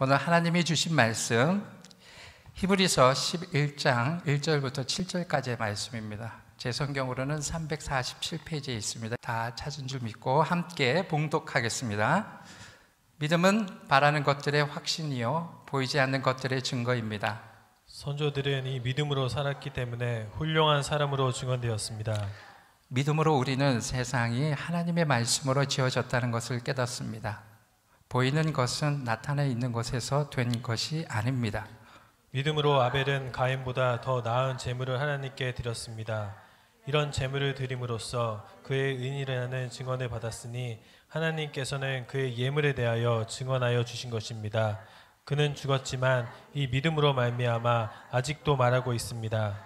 오늘 하나님이 주신 말씀 히브리서 11장 1절부터 7절까지의 말씀입니다. 제 성경으로는 347페이지에 있습니다. 다 찾은 줄 믿고 함께 봉독하겠습니다. 믿음은 바라는 것들의 확신이요 보이지 않는 것들의 증거입니다. 선조들은 이 믿음으로 살았기 때문에 훌륭한 사람으로 증언되었습니다. 믿음으로 우리는 세상이 하나님의 말씀으로 지어졌다는 것을 깨닫습니다. 보이는 것은 나타나 있는 것에서 된 것이 아닙니다. 믿음으로 아벨은 가인보다 더 나은 제물을 하나님께 드렸습니다. 이런 제물을 드림으로써 그의 의인이라는 증언을 받았으니 하나님께서는 그의 예물에 대하여 증언하여 주신 것입니다. 그는 죽었지만 이 믿음으로 말미암아 아직도 말하고 있습니다.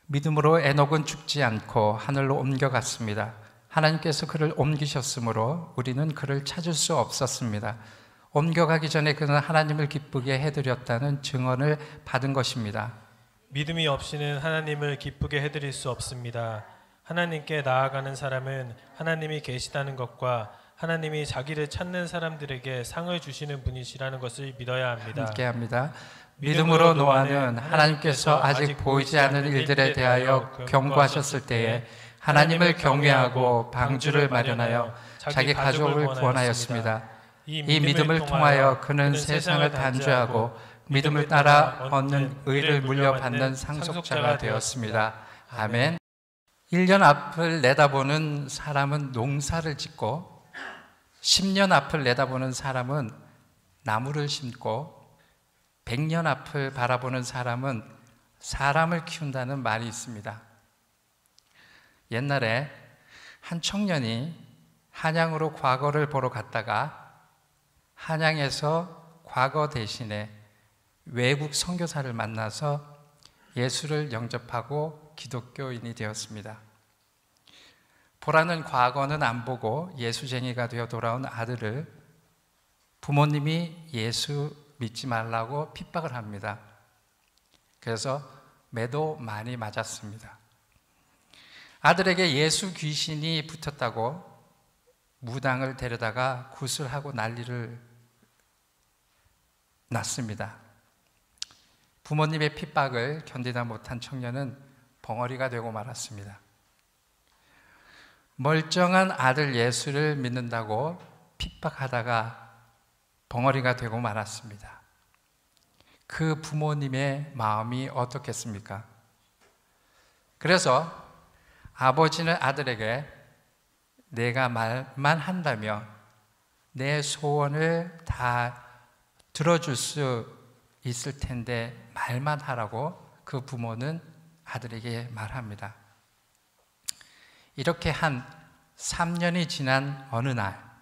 믿음으로 에녹은 죽지 않고 하늘로 옮겨갔습니다. 하나님께서 그를 옮기셨으므로 우리는 그를 찾을 수 없었습니다. 옮겨가기 전에 그는 하나님을 기쁘게 해드렸다는 증언을 받은 것입니다. 믿음이 없이는 하나님을 기쁘게 해드릴 수 없습니다. 하나님께 나아가는 사람은 하나님이 계시다는 것과 하나님이 자기를 찾는 사람들에게 상을 주시는 분이시라는 것을 믿어야 합니다. 함께합니다. 믿음으로 노아는 하나님께서 아직 보이지 않는 일들에 대하여 경고하셨을 때에 하나님을 경외하고 방주를 마련하여 자기 가족을 구원하였습니다. 이 믿음을 통하여 그는 세상을 단죄하고 믿음을 따라 얻는 의를 물려받는 상속자가 되었습니다. 아멘. 1년 앞을 내다보는 사람은 농사를 짓고 10년 앞을 내다보는 사람은 나무를 심고 100년 앞을 바라보는 사람은 사람을 키운다는 말이 있습니다. 옛날에 한 청년이 한양으로 과거를 보러 갔다가 한양에서 과거 대신에 외국 선교사를 만나서 예수를 영접하고 기독교인이 되었습니다. 보라는 과거는 안 보고 예수쟁이가 되어 돌아온 아들을 부모님이 예수 믿지 말라고 핍박을 합니다. 그래서 매도 많이 맞았습니다. 아들에게 예수 귀신이 붙었다고 무당을 데려다가 구슬하고 난리를 났습니다. 부모님의 핍박을 견디다 못한 청년은 벙어리가 되고 말았습니다. 멀쩡한 아들 예수를 믿는다고 핍박하다가 벙어리가 되고 말았습니다. 그 부모님의 마음이 어떻겠습니까? 그래서 아버지는 아들에게 내가 말만 한다면 내 소원을 다 들어줄 수 있을 텐데 말만 하라고 그 부모는 아들에게 말합니다. 이렇게 한 3년이 지난 어느 날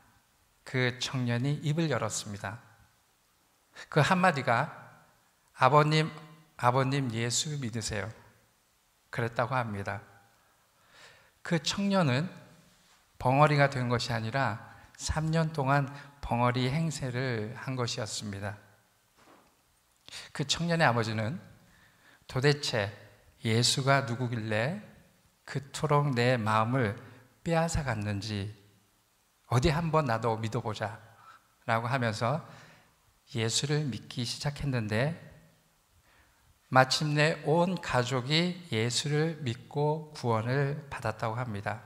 그 청년이 입을 열었습니다. 그 한마디가 아버님 예수 믿으세요. 그랬다고 합니다. 그 청년은 벙어리가 된 것이 아니라 3년 동안 벙어리 행세를 한 것이었습니다. 그 청년의 아버지는 도대체 예수가 누구길래 그토록 내 마음을 빼앗아 갔는지 어디 한번 나도 믿어보자 라고 하면서 예수를 믿기 시작했는데 마침내 온 가족이 예수를 믿고 구원을 받았다고 합니다.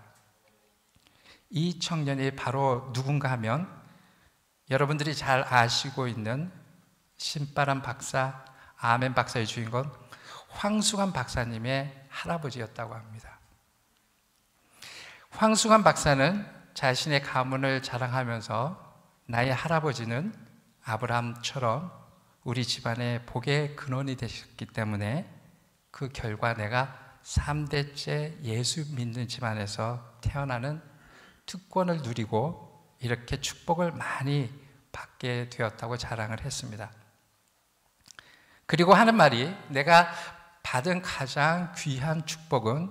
이 청년이 바로 누군가 하면 여러분들이 잘 아시고 있는 신바람 박사, 아멘 박사의 주인공 황수관 박사님의 할아버지였다고 합니다. 황수관 박사는 자신의 가문을 자랑하면서 나의 할아버지는 아브라함처럼 우리 집안의 복의 근원이 되셨기 때문에 그 결과 내가 3대째 예수 믿는 집안에서 태어나는 특권을 누리고 이렇게 축복을 많이 받게 되었다고 자랑을 했습니다. 그리고 하는 말이 내가 받은 가장 귀한 축복은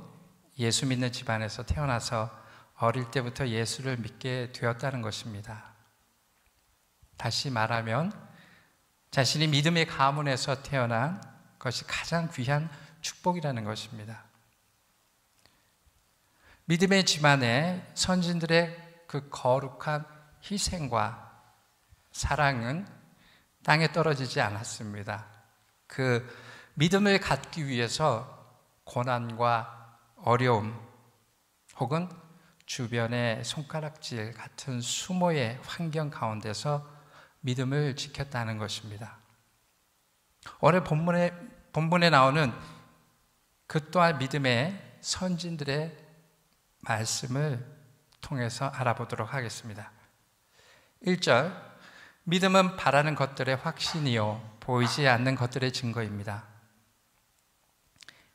예수 믿는 집안에서 태어나서 어릴 때부터 예수를 믿게 되었다는 것입니다. 다시 말하면 자신이 믿음의 가문에서 태어난 것이 가장 귀한 축복이라는 것입니다. 믿음의 집안에 선진들의 그 거룩한 희생과 사랑은 땅에 떨어지지 않았습니다. 그 믿음을 갖기 위해서 고난과 어려움 혹은 주변의 손가락질 같은 수모의 환경 가운데서 믿음을 지켰다는 것입니다. 오늘 본문에 나오는 그 또한 믿음의 선진들의 말씀을 통해서 알아보도록 하겠습니다. 1절, 믿음은 바라는 것들의 확신이요 보이지 않는 것들의 증거입니다.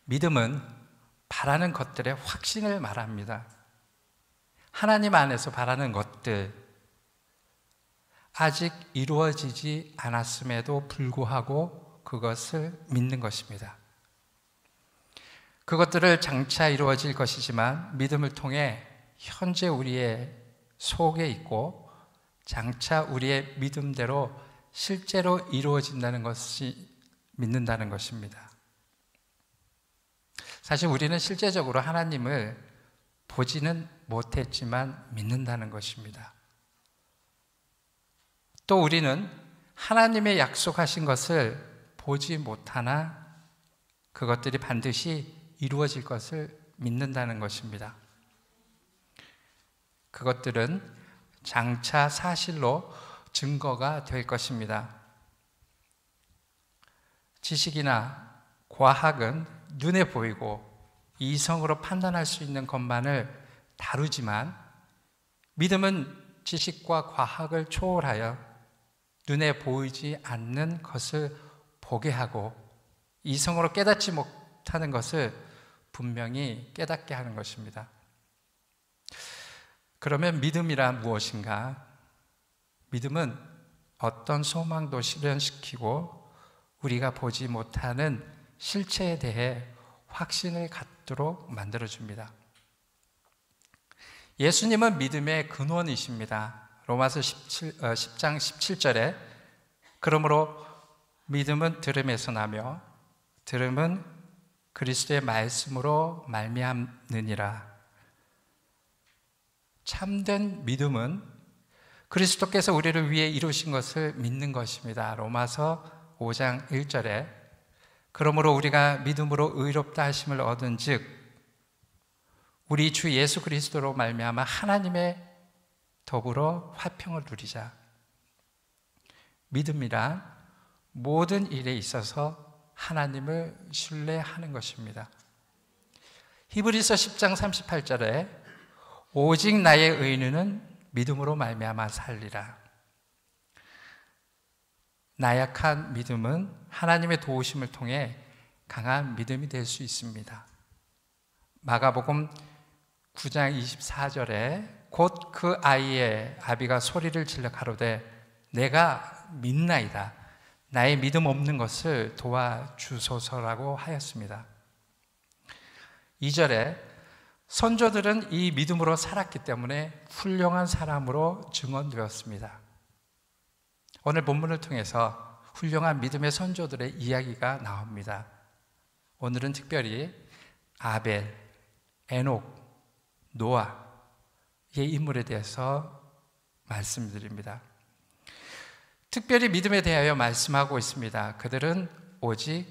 믿음은 바라는 것들의 확신을 말합니다. 하나님 안에서 바라는 것들, 아직 이루어지지 않았음에도 불구하고 그것을 믿는 것입니다. 그것들을 장차 이루어질 것이지만 믿음을 통해 현재 우리의 속에 있고 장차 우리의 믿음대로 실제로 이루어진다는 것이 믿는다는 것입니다. 사실 우리는 실제적으로 하나님을 보지는 못했지만 믿는다는 것입니다. 또 우리는 하나님의 약속하신 것을 보지 못하나 그것들이 반드시 이루어질 것을 믿는다는 것입니다. 그것들은 장차 사실로 증거가 될 것입니다. 지식이나 과학은 눈에 보이고 이성으로 판단할 수 있는 것만을 다루지만 믿음은 지식과 과학을 초월하여 눈에 보이지 않는 것을 보게 하고 이성으로 깨닫지 못하는 것을 분명히 깨닫게 하는 것입니다. 그러면 믿음이란 무엇인가? 믿음은 어떤 소망도 실현시키고 우리가 보지 못하는 실체에 대해 확신을 갖도록 만들어줍니다. 예수님은 믿음의 근원이십니다. 로마서 10장 17절에 그러므로 믿음은 들음에서 나며 들음은 그리스도의 말씀으로 말미암느니라. 참된 믿음은 그리스도께서 우리를 위해 이루신 것을 믿는 것입니다. 로마서 5장 1절에 그러므로 우리가 믿음으로 의롭다 하심을 얻은 즉 우리 주 예수 그리스도로 말미암아 하나님의 더불어 화평을 누리자. 믿음이란 모든 일에 있어서 하나님을 신뢰하는 것입니다. 히브리서 10장 38절에 오직 나의 의인은 믿음으로 말미암아 살리라. 나약한 믿음은 하나님의 도우심을 통해 강한 믿음이 될 수 있습니다. 마가복음 9장 24절에 곧 그 아이의 아비가 소리를 질러 가로되 내가 믿나이다. 나의 믿음 없는 것을 도와주소서라고 하였습니다. 2절에 선조들은 이 믿음으로 살았기 때문에 훌륭한 사람으로 증언되었습니다. 오늘 본문을 통해서 훌륭한 믿음의 선조들의 이야기가 나옵니다. 오늘은 특별히 아벨, 에녹, 노아의 인물에 대해서 말씀드립니다. 특별히 믿음에 대하여 말씀하고 있습니다. 그들은 오직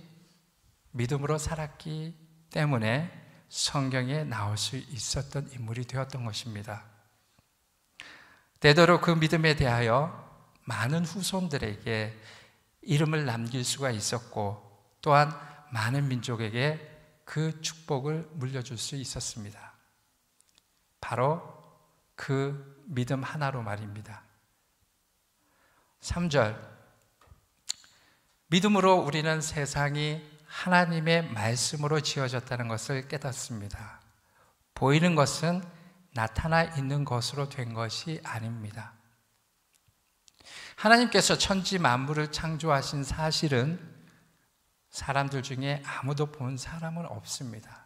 믿음으로 살았기 때문에 성경에 나올 수 있었던 인물이 되었던 것입니다. 되도록 그 믿음에 대하여 많은 후손들에게 이름을 남길 수가 있었고 또한 많은 민족에게 그 축복을 물려줄 수 있었습니다. 바로 그 믿음 하나로 말입니다. 3절, 믿음으로 우리는 세상이 하나님의 말씀으로 지어졌다는 것을 깨닫습니다. 보이는 것은 나타나 있는 것으로 된 것이 아닙니다. 하나님께서 천지 만물을 창조하신 사실은 사람들 중에 아무도 본 사람은 없습니다.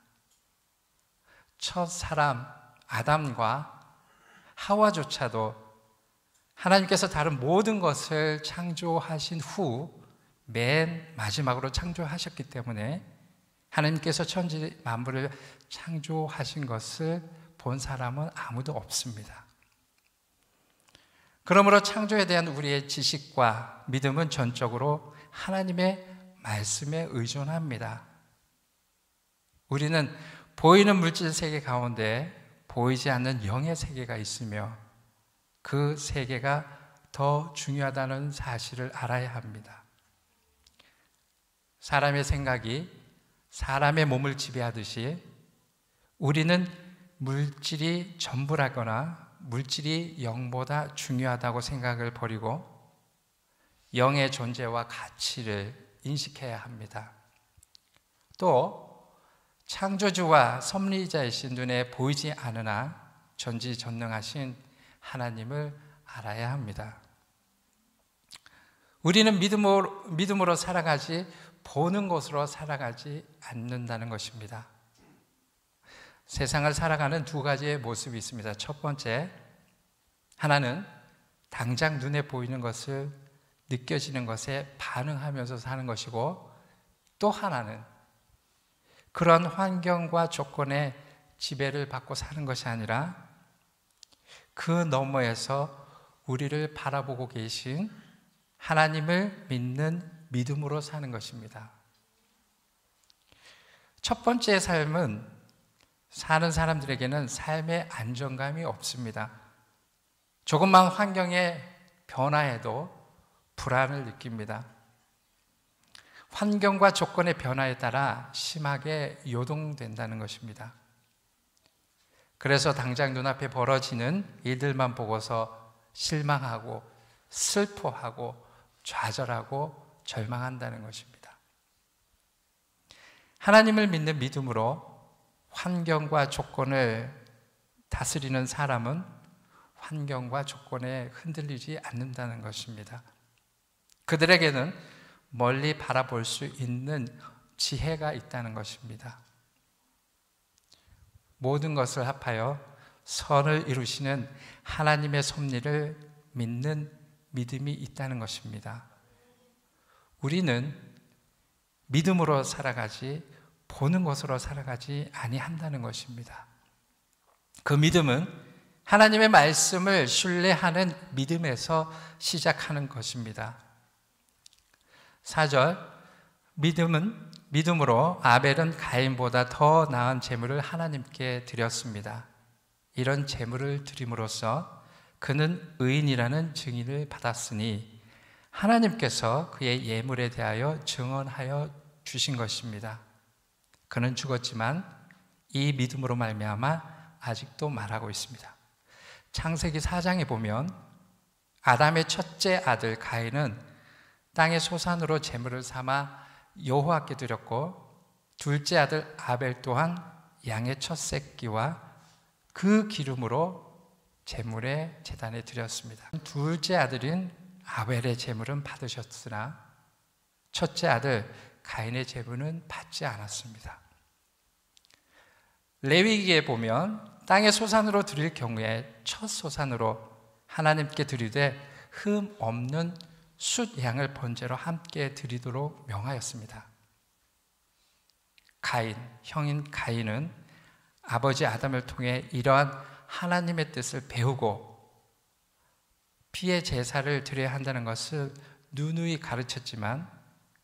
첫 사람 아담과 하와조차도 하나님께서 다른 모든 것을 창조하신 후 맨 마지막으로 창조하셨기 때문에 하나님께서 천지 만물을 창조하신 것을 본 사람은 아무도 없습니다. 그러므로 창조에 대한 우리의 지식과 믿음은 전적으로 하나님의 말씀에 의존합니다. 우리는 보이는 물질 세계 가운데 보이지 않는 영의 세계가 있으며 그 세계가 더 중요하다는 사실을 알아야 합니다. 사람의 생각이 사람의 몸을 지배하듯이 우리는 물질이 전부라거나 물질이 영보다 중요하다고 생각을 버리고 영의 존재와 가치를 인식해야 합니다. 또 창조주와 섭리자이신 눈에 보이지 않으나 전지전능하신 하나님을 알아야 합니다. 우리는 믿음으로 살아가지 보는 것으로 살아가지 않는다는 것입니다. 세상을 살아가는 두 가지의 모습이 있습니다. 첫 번째, 하나는 당장 눈에 보이는 것을 느껴지는 것에 반응하면서 사는 것이고, 또 하나는 그런 환경과 조건에 지배를 받고 사는 것이 아니라 그 너머에서 우리를 바라보고 계신 하나님을 믿는 믿음으로 사는 것입니다. 첫 번째 삶은 사는 사람들에게는 삶의 안정감이 없습니다. 조금만 환경의 변화에도 불안을 느낍니다. 환경과 조건의 변화에 따라 심하게 요동된다는 것입니다. 그래서 당장 눈앞에 벌어지는 일들만 보고서 실망하고 슬퍼하고 좌절하고 절망한다는 것입니다. 하나님을 믿는 믿음으로 환경과 조건을 다스리는 사람은 환경과 조건에 흔들리지 않는다는 것입니다. 그들에게는 멀리 바라볼 수 있는 지혜가 있다는 것입니다. 모든 것을 합하여 선을 이루시는 하나님의 섭리를 믿는 믿음이 있다는 것입니다. 우리는 믿음으로 살아가지 보는 것으로 살아가지 아니한다는 것입니다. 그 믿음은 하나님의 말씀을 신뢰하는 믿음에서 시작하는 것입니다. 4절, 믿음으로 아벨은 가인보다 더 나은 제물을 하나님께 드렸습니다. 이런 제물을 드림으로써 그는 의인이라는 증인을 받았으니 하나님께서 그의 예물에 대하여 증언하여 주신 것입니다. 그는 죽었지만 이 믿음으로 말미암아 아직도 말하고 있습니다. 창세기 4장에 보면 아담의 첫째 아들 가인은 땅의 소산으로 제물을 삼아 여호와께 드렸고, 둘째 아들 아벨 또한 양의 첫 새끼와 그 기름으로 제물의 제단에 드렸습니다. 둘째 아들인 아벨의 제물은 받으셨으나 첫째 아들 가인의 제물은 받지 않았습니다. 레위기에 보면 땅의 소산으로 드릴 경우에 첫 소산으로 하나님께 드리되 흠 없는 숫 양을 번제로 함께 드리도록 명하였습니다. 가인, 형인 가인은 아버지 아담을 통해 이러한 하나님의 뜻을 배우고 피의 제사를 드려야 한다는 것을 누누이 가르쳤지만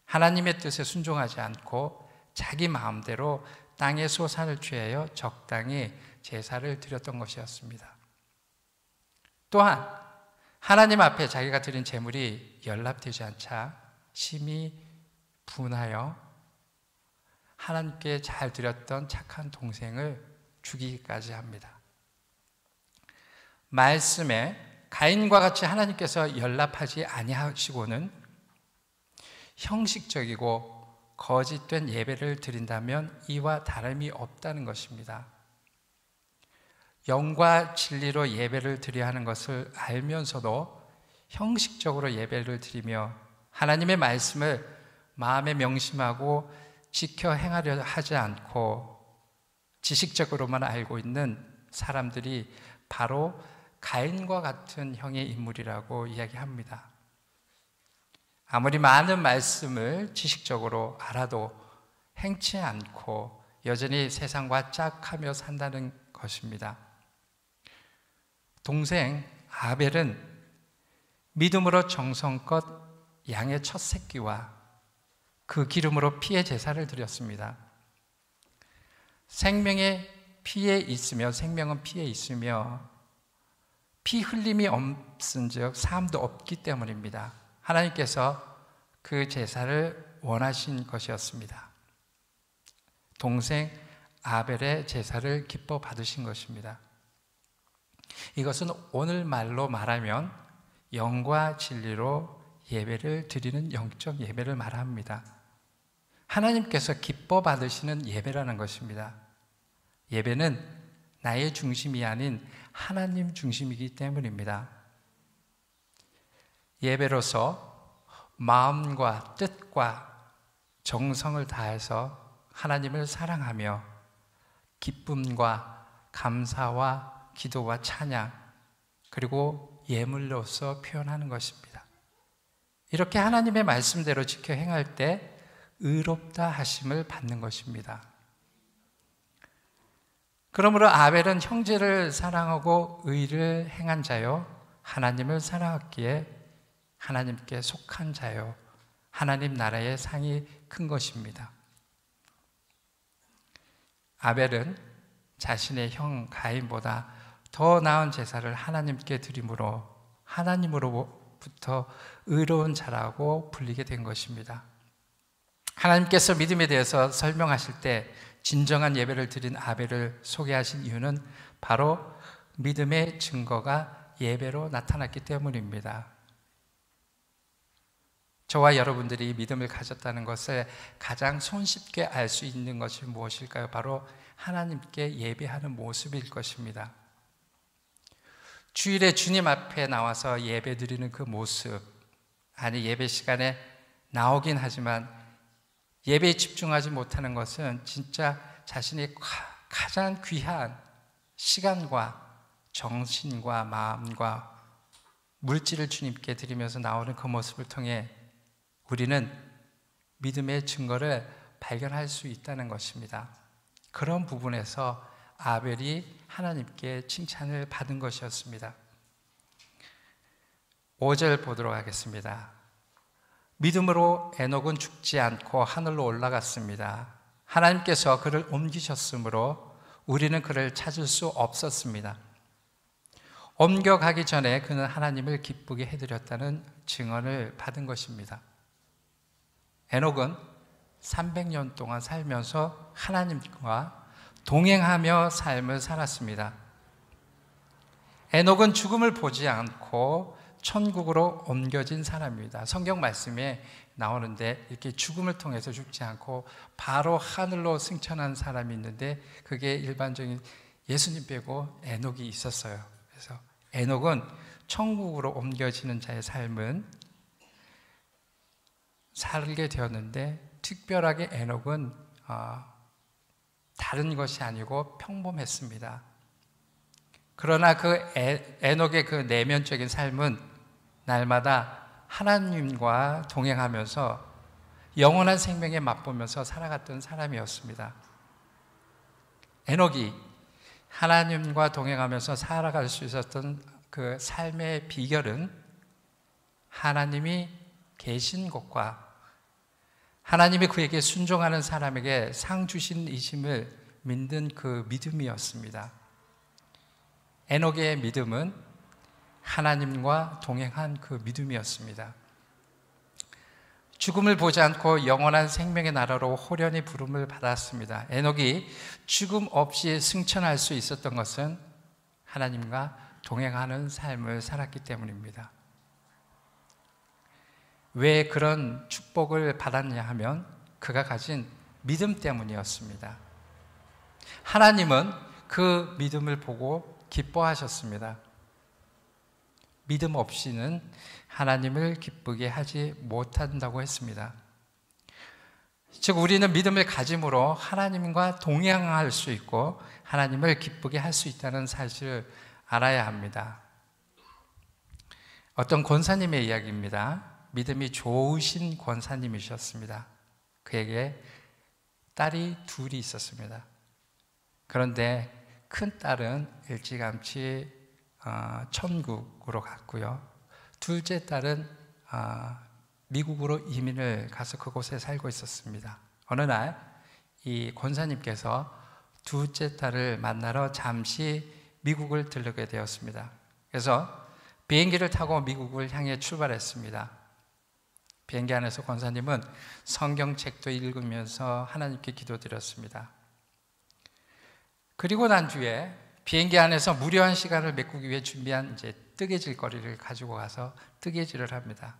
하나님의 뜻에 순종하지 않고 자기 마음대로 땅의 소산을 취하여 적당히 제사를 드렸던 것이었습니다. 또한 하나님 앞에 자기가 드린 제물이 연락되지 않자 심히 분하여 하나님께 잘 드렸던 착한 동생을 죽이기까지 합니다. 말씀에 가인과 같이 하나님께서 연락하지 아니하시고는 형식적이고 거짓된 예배를 드린다면 이와 다름이 없다는 것입니다. 영과 진리로 예배를 드려야 하는 것을 알면서도 형식적으로 예배를 드리며 하나님의 말씀을 마음에 명심하고 지켜 행하려 하지 않고 지식적으로만 알고 있는 사람들이 바로 가인과 같은 형의 인물이라고 이야기합니다. 아무리 많은 말씀을 지식적으로 알아도 행치 않고 여전히 세상과 짝하며 산다는 것입니다. 동생 아벨은 믿음으로 정성껏 양의 첫 새끼와 그 기름으로 피의 제사를 드렸습니다. 생명의 피에 있으며 생명은 피에 있으며 피 흘림이 없은즉 삶도 없기 때문입니다. 하나님께서 그 제사를 원하신 것이었습니다. 동생 아벨의 제사를 기뻐 받으신 것입니다. 이것은 오늘 말로 말하면 영과 진리로 예배를 드리는 영적 예배를 말합니다. 하나님께서 기뻐 받으시는 예배라는 것입니다. 예배는 나의 중심이 아닌 하나님 중심이기 때문입니다. 예배로서 마음과 뜻과 정성을 다해서 하나님을 사랑하며 기쁨과 감사와 기도와 찬양 그리고 예물로서 표현하는 것입니다. 이렇게 하나님의 말씀대로 지켜 행할 때 의롭다 하심을 받는 것입니다. 그러므로 아벨은 형제를 사랑하고 의를 행한 자요 하나님을 사랑했기에 하나님께 속한 자요 하나님 나라의 상이 큰 것입니다. 아벨은 자신의 형 가인보다 더 나은 제사를 하나님께 드림으로 하나님으로부터 의로운 자라고 불리게 된 것입니다. 하나님께서 믿음에 대해서 설명하실 때 진정한 예배를 드린 아벨을 소개하신 이유는 바로 믿음의 증거가 예배로 나타났기 때문입니다. 저와 여러분들이 믿음을 가졌다는 것을 가장 손쉽게 알 수 있는 것이 무엇일까요? 바로 하나님께 예배하는 모습일 것입니다. 주일에 주님 앞에 나와서 예배 드리는 그 모습, 아니 예배 시간에 나오긴 하지만 예배에 집중하지 못하는 것은 진짜 자신의 가장 귀한 시간과 정신과 마음과 물질을 주님께 드리면서 나오는 그 모습을 통해 우리는 믿음의 증거를 발견할 수 있다는 것입니다. 그런 부분에서 아벨이 하나님께 칭찬을 받은 것이었습니다. 5절 보도록 하겠습니다. 믿음으로 에녹은 죽지 않고 하늘로 올라갔습니다. 하나님께서 그를 옮기셨으므로 우리는 그를 찾을 수 없었습니다. 옮겨가기 전에 그는 하나님을 기쁘게 해드렸다는 증언을 받은 것입니다. 에녹은 300년 동안 살면서 하나님과 동행하며 삶을 살았습니다. 에녹은 죽음을 보지 않고 천국으로 옮겨진 사람입니다. 성경 말씀에 나오는데 이렇게 죽음을 통해서 죽지 않고 바로 하늘로 승천한 사람이 있는데 그게 일반적인 예수님 빼고 에녹이 있었어요. 그래서 에녹은 천국으로 옮겨지는 자의 삶은 살게 되었는데 특별하게 에녹은 다른 것이 아니고 평범했습니다. 그러나 그 에녹의 그 내면적인 삶은 날마다 하나님과 동행하면서 영원한 생명에 맛보면서 살아갔던 사람이었습니다. 에녹이 하나님과 동행하면서 살아갈 수 있었던 그 삶의 비결은 하나님이 계신 곳과 하나님이 그에게 순종하는 사람에게 상 주신 이심을 믿는 그 믿음이었습니다. 에녹의 믿음은 하나님과 동행한 그 믿음이었습니다. 죽음을 보지 않고 영원한 생명의 나라로 호련히 부름을 받았습니다. 에녹이 죽음 없이 승천할 수 있었던 것은 하나님과 동행하는 삶을 살았기 때문입니다. 왜 그런 축복을 받았냐 하면 그가 가진 믿음 때문이었습니다. 하나님은 그 믿음을 보고 기뻐하셨습니다. 믿음 없이는 하나님을 기쁘게 하지 못한다고 했습니다. 즉 우리는 믿음을 가짐으로 하나님과 동행할 수 있고 하나님을 기쁘게 할 수 있다는 사실을 알아야 합니다. 어떤 권사님의 이야기입니다. 믿음이 좋으신 권사님이셨습니다. 그에게 딸이 둘이 있었습니다. 그런데 큰 딸은 일찌감치 천국으로 갔고요. 둘째 딸은 미국으로 이민을 가서 그곳에 살고 있었습니다. 어느 날 이 권사님께서 둘째 딸을 만나러 잠시 미국을 들르게 되었습니다. 그래서 비행기를 타고 미국을 향해 출발했습니다. 비행기 안에서 권사님은 성경책도 읽으면서 하나님께 기도드렸습니다. 그리고 난 뒤에 비행기 안에서 무료한 시간을 메꾸기 위해 준비한 뜨개질 거리를 가지고 가서 뜨개질을 합니다.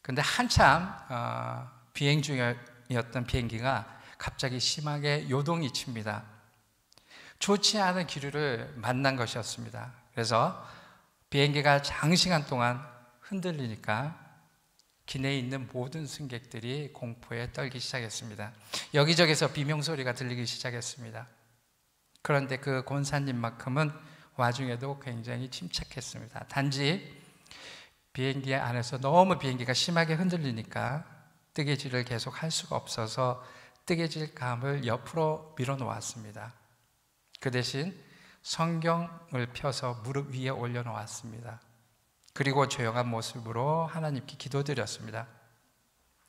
근데 한참 비행 중이었던 비행기가 갑자기 심하게 요동이 칩니다. 좋지 않은 기류를 만난 것이었습니다. 그래서 비행기가 장시간 동안 흔들리니까 기내에 있는 모든 승객들이 공포에 떨기 시작했습니다. 여기저기서 비명소리가 들리기 시작했습니다. 그런데 그 권사님만큼은 와중에도 굉장히 침착했습니다. 단지 비행기 안에서 너무 비행기가 심하게 흔들리니까 뜨개질을 계속 할 수가 없어서 뜨개질 감을 옆으로 밀어 놓았습니다. 그 대신 성경을 펴서 무릎 위에 올려놓았습니다. 그리고 조용한 모습으로 하나님께 기도드렸습니다.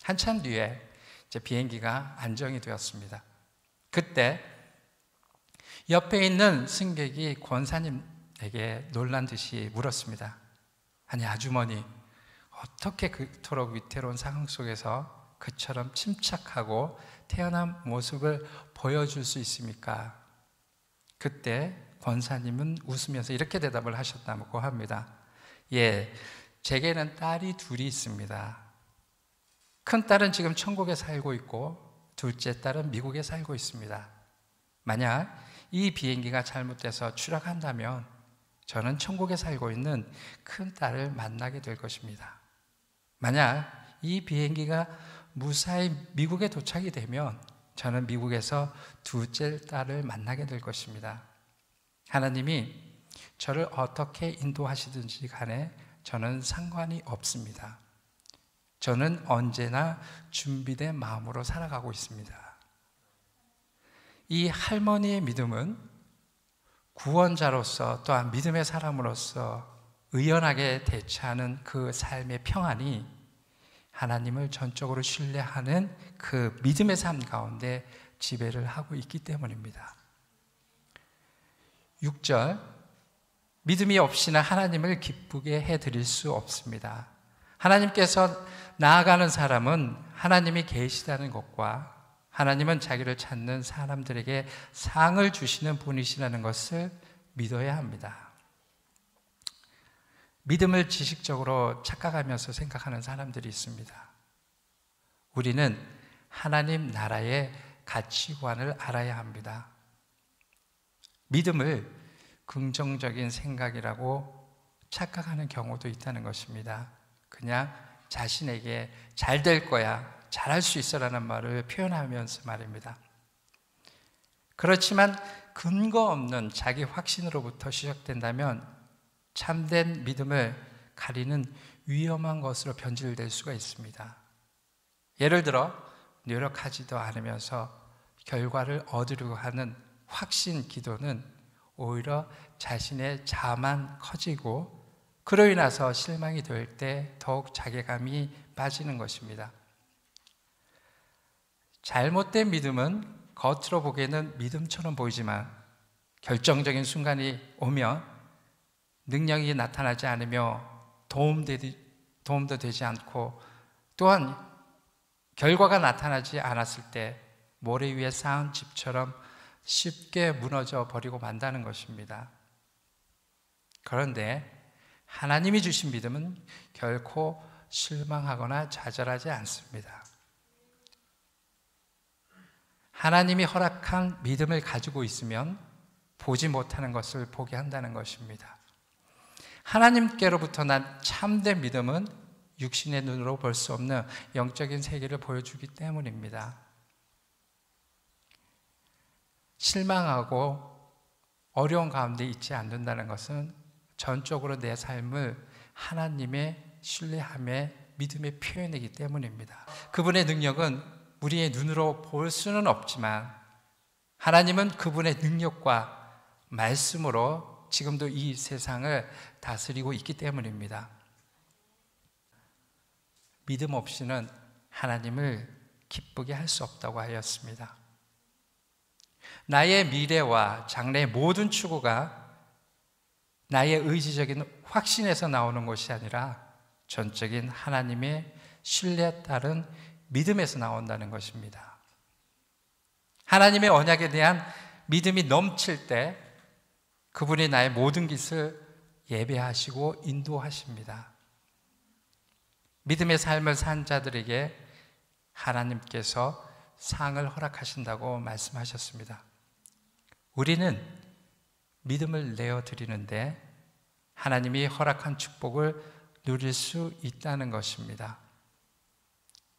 한참 뒤에 이제 비행기가 안정이 되었습니다. 그때 옆에 있는 승객이 권사님에게 놀란 듯이 물었습니다. 아니 아주머니, 어떻게 그토록 위태로운 상황 속에서 그처럼 침착하고 태어난 모습을 보여줄 수 있습니까? 그때 권사님은 웃으면서 이렇게 대답을 하셨다고 합니다. 예, 제게는 딸이 둘이 있습니다. 큰 딸은 지금 천국에 살고 있고 둘째 딸은 미국에 살고 있습니다. 만약 이 비행기가 잘못돼서 추락한다면 저는 천국에 살고 있는 큰 딸을 만나게 될 것입니다. 만약 이 비행기가 무사히 미국에 도착이 되면 저는 미국에서 둘째 딸을 만나게 될 것입니다. 하나님이 저를 어떻게 인도하시든지 간에 저는 상관이 없습니다. 저는 언제나 준비된 마음으로 살아가고 있습니다. 이 할머니의 믿음은 구원자로서 또한 믿음의 사람으로서 의연하게 대처하는 그 삶의 평안이 하나님을 전적으로 신뢰하는 그 믿음의 삶 가운데 지배를 하고 있기 때문입니다. 6절, 믿음이 없이는 하나님을 기쁘게 해드릴 수 없습니다. 하나님께서 나아가는 사람은 하나님이 계시다는 것과 하나님은 자기를 찾는 사람들에게 상을 주시는 분이시라는 것을 믿어야 합니다. 믿음을 지식적으로 착각하면서 생각하는 사람들이 있습니다. 우리는 하나님 나라의 가치관을 알아야 합니다. 믿음을 긍정적인 생각이라고 착각하는 경우도 있다는 것입니다. 그냥 자신에게 잘 될 거야, 잘할 수 있어라는 말을 표현하면서 말입니다. 그렇지만 근거 없는 자기 확신으로부터 시작된다면 참된 믿음을 가리는 위험한 것으로 변질될 수가 있습니다. 예를 들어 노력하지도 않으면서 결과를 얻으려고 하는 확신 기도는 오히려 자신의 자만 커지고 그로 인해서 실망이 될 때 더욱 자괴감이 빠지는 것입니다. 잘못된 믿음은 겉으로 보기에는 믿음처럼 보이지만 결정적인 순간이 오면 능력이 나타나지 않으며 도움도 되지 않고 또한 결과가 나타나지 않았을 때 모래 위에 쌓은 집처럼 쉽게 무너져 버리고 만다는 것입니다. 그런데 하나님이 주신 믿음은 결코 실망하거나 좌절하지 않습니다. 하나님이 허락한 믿음을 가지고 있으면 보지 못하는 것을 보게 한다는 것입니다. 하나님께로부터 난 참된 믿음은 육신의 눈으로 볼 수 없는 영적인 세계를 보여주기 때문입니다. 실망하고 어려운 가운데 있지 않는다는 것은 전적으로 내 삶을 하나님의 신뢰함의 믿음의 표현이기 때문입니다. 그분의 능력은 우리의 눈으로 볼 수는 없지만 하나님은 그분의 능력과 말씀으로 지금도 이 세상을 다스리고 있기 때문입니다. 믿음 없이는 하나님을 기쁘게 할 수 없다고 하였습니다. 나의 미래와 장래의 모든 추구가 나의 의지적인 확신에서 나오는 것이 아니라 전적인 하나님의 신뢰에 따른 믿음에서 나온다는 것입니다. 하나님의 언약에 대한 믿음이 넘칠 때 그분이 나의 모든 것을 예배하시고 인도하십니다. 믿음의 삶을 산 자들에게 하나님께서 상을 허락하신다고 말씀하셨습니다. 우리는 믿음을 내어드리는데 하나님이 허락한 축복을 누릴 수 있다는 것입니다.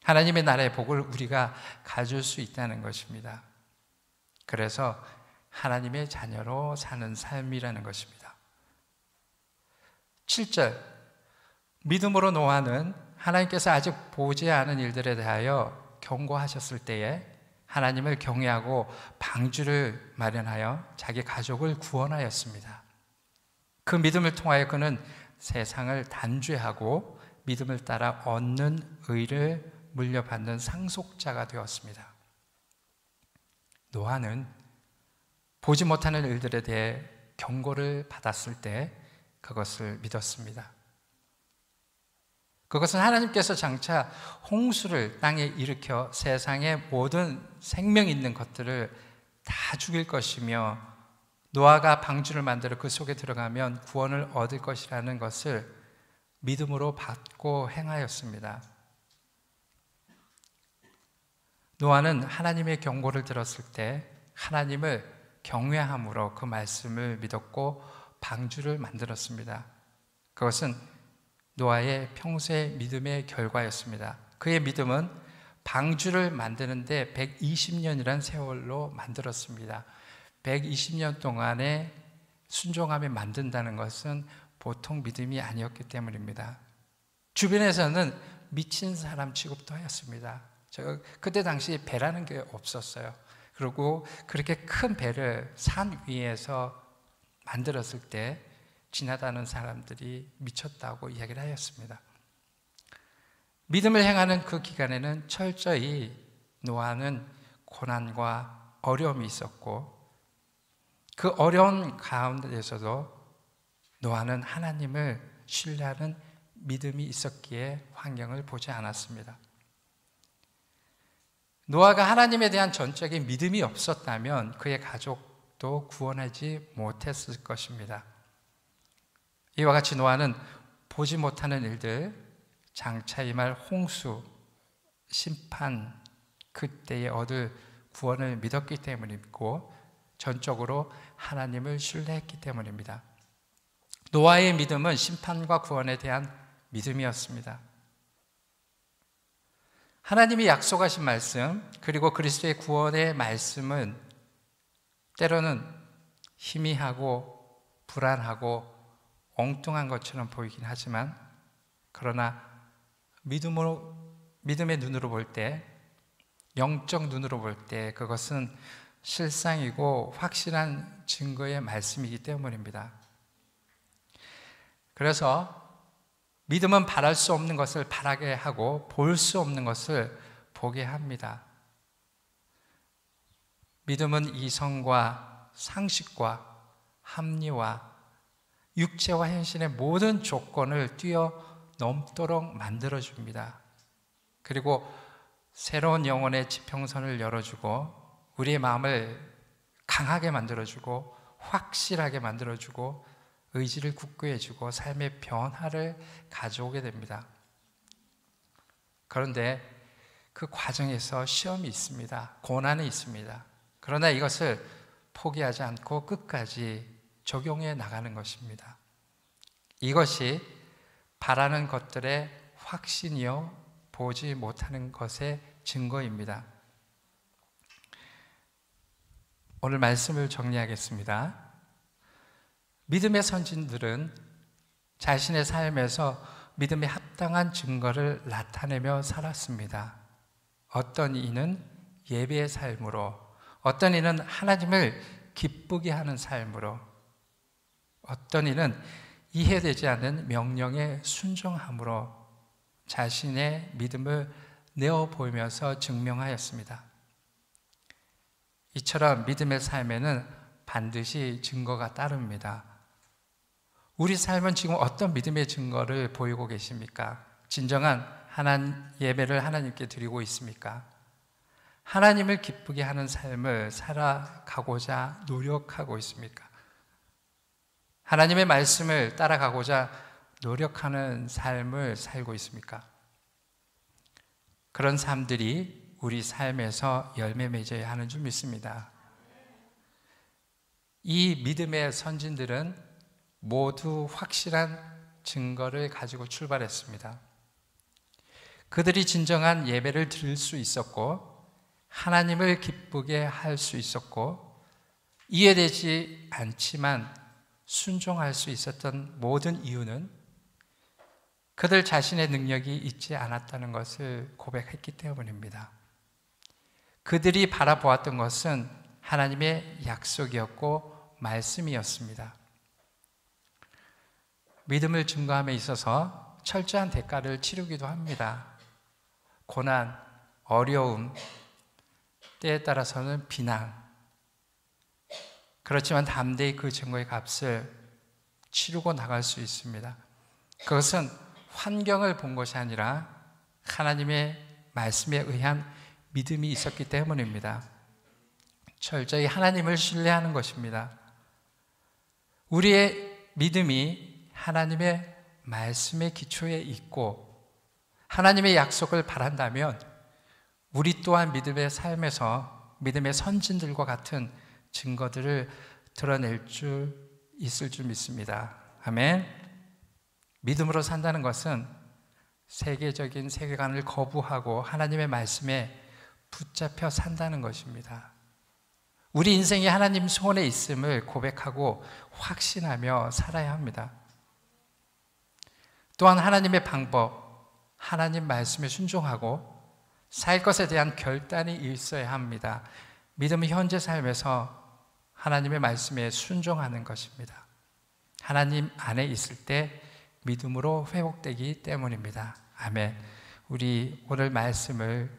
하나님의 나라의 복을 우리가 가질 수 있다는 것입니다. 그래서 하나님의 자녀로 사는 삶이라는 것입니다. 7절, 믿음으로 노아는 하나님께서 아직 보지 않은 일들에 대하여 경고하셨을 때에 하나님을 경외하고 방주를 마련하여 자기 가족을 구원하였습니다. 그 믿음을 통하여 그는 세상을 단죄하고 믿음을 따라 얻는 의를 물려받는 상속자가 되었습니다. 노아는 보지 못하는 일들에 대해 경고를 받았을 때 그것을 믿었습니다. 그것은 하나님께서 장차 홍수를 땅에 일으켜 세상의 모든 생명 있는 것들을 다 죽일 것이며 노아가 방주를 만들어 그 속에 들어가면 구원을 얻을 것이라는 것을 믿음으로 받고 행하였습니다. 노아는 하나님의 경고를 들었을 때 하나님을 경외함으로 그 말씀을 믿었고 방주를 만들었습니다. 그것은 노아의 평소의 믿음의 결과였습니다. 그의 믿음은 방주를 만드는데 120년이라는 세월로 만들었습니다. 120년 동안에 순종하며 만든다는 것은 보통 믿음이 아니었기 때문입니다. 주변에서는 미친 사람 취급도 하였습니다. 제가 그때 당시 배라는 게 없었어요. 그리고 그렇게 큰 배를 산 위에서 만들었을 때 지나다니는 사람들이 미쳤다고 이야기를 하였습니다. 믿음을 행하는 그 기간에는 철저히 노아는 고난과 어려움이 있었고 그 어려운 가운데에서도 노아는 하나님을 신뢰하는 믿음이 있었기에 환경을 보지 않았습니다. 노아가 하나님에 대한 전적인 믿음이 없었다면 그의 가족도 구원하지 못했을 것입니다. 이와 같이 노아는 보지 못하는 일들, 장차 임할 홍수, 심판, 그때에 얻을 구원을 믿었기 때문이고 전적으로 하나님을 신뢰했기 때문입니다. 노아의 믿음은 심판과 구원에 대한 믿음이었습니다. 하나님이 약속하신 말씀 그리고 그리스도의 구원의 말씀은 때로는 희미하고 불안하고 엉뚱한 것처럼 보이긴 하지만 그러나 믿음의 눈으로 볼 때, 영적 눈으로 볼 때 그것은 실상이고 확실한 증거의 말씀이기 때문입니다. 그래서 믿음은 바랄 수 없는 것을 바라게 하고 볼 수 없는 것을 보게 합니다. 믿음은 이성과 상식과 합리와 육체와 현실의 모든 조건을 뛰어넘도록 만들어줍니다. 그리고 새로운 영혼의 지평선을 열어주고 우리의 마음을 강하게 만들어주고 확실하게 만들어주고 의지를 굳게 해주고 삶의 변화를 가져오게 됩니다. 그런데 그 과정에서 시험이 있습니다. 고난이 있습니다. 그러나 이것을 포기하지 않고 끝까지 적용해 나가는 것입니다. 이것이 바라는 것들의 확신이요 보지 못하는 것의 증거입니다. 오늘 말씀을 정리하겠습니다. 믿음의 선진들은 자신의 삶에서 믿음에 합당한 증거를 나타내며 살았습니다. 어떤 이는 예배의 삶으로, 어떤 이는 하나님을 기쁘게 하는 삶으로, 어떤 이는 이해되지 않는 명령에 순종함으로 자신의 믿음을 내어 보이면서 증명하였습니다. 이처럼 믿음의 삶에는 반드시 증거가 따릅니다. 우리 삶은 지금 어떤 믿음의 증거를 보이고 계십니까? 진정한 예배를 하나님께 드리고 있습니까? 하나님을 기쁘게 하는 삶을 살아가고자 노력하고 있습니까? 하나님의 말씀을 따라가고자 노력하는 삶을 살고 있습니까? 그런 삶들이 우리 삶에서 열매 맺어야 하는 줄 믿습니다. 이 믿음의 선진들은 모두 확실한 증거를 가지고 출발했습니다. 그들이 진정한 예배를 드릴 수 있었고 하나님을 기쁘게 할 수 있었고 이해되지 않지만 순종할 수 있었던 모든 이유는 그들 자신의 능력이 있지 않았다는 것을 고백했기 때문입니다. 그들이 바라보았던 것은 하나님의 약속이었고 말씀이었습니다. 믿음을 증거함에 있어서 철저한 대가를 치르기도 합니다. 고난, 어려움, 때에 따라서는 비난. 그렇지만 담대히 그 증거의 값을 치르고 나갈 수 있습니다. 그것은 환경을 본 것이 아니라 하나님의 말씀에 의한 믿음이 있었기 때문입니다. 철저히 하나님을 신뢰하는 것입니다. 우리의 믿음이 하나님의 말씀의 기초에 있고 하나님의 약속을 바란다면 우리 또한 믿음의 삶에서 믿음의 선진들과 같은 증거들을 드러낼 있을 줄 믿습니다. 아멘. 믿음으로 산다는 것은 세계적인 세계관을 거부하고 하나님의 말씀에 붙잡혀 산다는 것입니다. 우리 인생이 하나님 손에 있음을 고백하고 확신하며 살아야 합니다. 또한 하나님의 방법, 하나님 말씀에 순종하고 살 것에 대한 결단이 있어야 합니다. 믿음은 현재 삶에서 하나님의 말씀에 순종하는 것입니다. 하나님 안에 있을 때 믿음으로 회복되기 때문입니다. 아멘. 우리 오늘 말씀을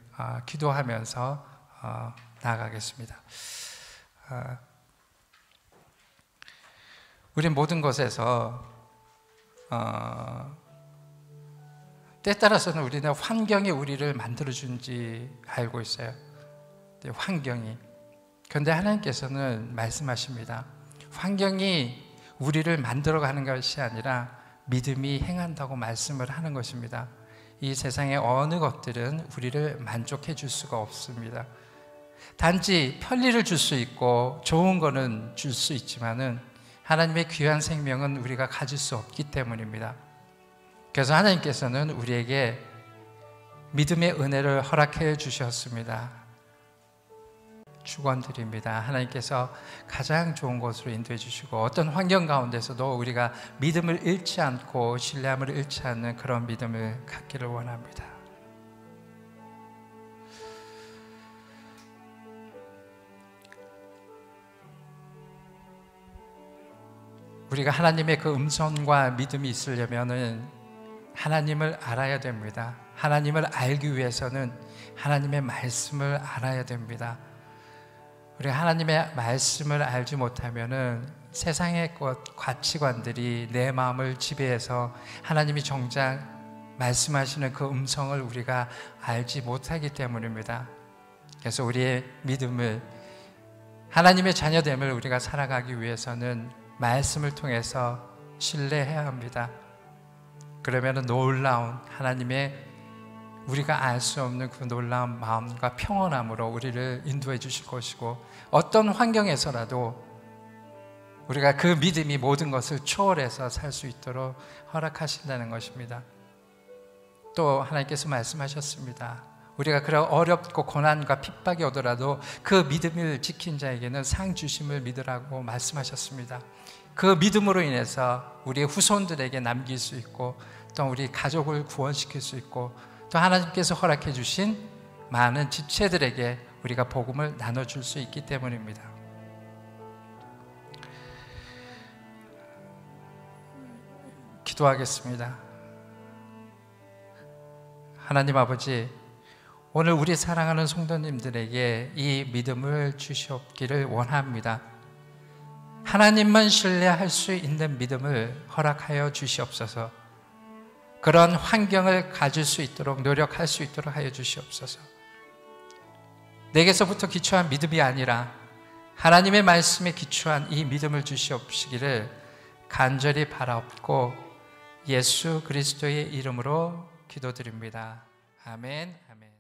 기도하면서 나아가겠습니다. 우리 모든 것에서 때에 따라서는 우리는 환경이 우리를 만들어준지 알고 있어요. 환경이. 그런데 하나님께서는 말씀하십니다. 환경이 우리를 만들어가는 것이 아니라 믿음이 행한다고 말씀을 하는 것입니다. 이 세상의 어느 것들은 우리를 만족해 줄 수가 없습니다. 단지 편리를 줄 수 있고 좋은 거는 줄 수 있지만은 하나님의 귀한 생명은 우리가 가질 수 없기 때문입니다. 그래서 하나님께서는 우리에게 믿음의 은혜를 허락해 주셨습니다. 축원드립니다. 하나님께서 가장 좋은 곳으로 인도해 주시고 어떤 환경 가운데서도 우리가 믿음을 잃지 않고 신뢰함을 잃지 않는 그런 믿음을 갖기를 원합니다. 우리가 하나님의 그 음성과 믿음이 있으려면은 하나님을 알아야 됩니다. 하나님을 알기 위해서는 하나님의 말씀을 알아야 됩니다. 우리가 하나님의 말씀을 알지 못하면은 세상의 가치관들이 내 마음을 지배해서 하나님이 정작 말씀하시는 그 음성을 우리가 알지 못하기 때문입니다. 그래서 우리의 믿음을, 하나님의 자녀됨을 우리가 살아가기 위해서는 말씀을 통해서 신뢰해야 합니다. 그러면 놀라운 하나님의 우리가 알 수 없는 그 놀라운 마음과 평온함으로 우리를 인도해 주실 것이고 어떤 환경에서라도 우리가 그 믿음이 모든 것을 초월해서 살 수 있도록 허락하신다는 것입니다. 또 하나님께서 말씀하셨습니다. 우리가 그런 어렵고 고난과 핍박이 오더라도 그 믿음을 지킨 자에게는 상 주심을 믿으라고 말씀하셨습니다. 그 믿음으로 인해서 우리의 후손들에게 남길 수 있고 또 우리 가족을 구원시킬 수 있고 또 하나님께서 허락해 주신 많은 지체들에게 우리가 복음을 나눠줄 수 있기 때문입니다. 기도하겠습니다. 하나님 아버지, 오늘 우리 사랑하는 성도님들에게 이 믿음을 주시옵기를 원합니다. 하나님만 신뢰할 수 있는 믿음을 허락하여 주시옵소서. 그런 환경을 가질 수 있도록 노력할 수 있도록 하여 주시옵소서. 내게서부터 기초한 믿음이 아니라 하나님의 말씀에 기초한 이 믿음을 주시옵시기를 간절히 바라옵고 예수 그리스도의 이름으로 기도드립니다. 아멘. 아멘.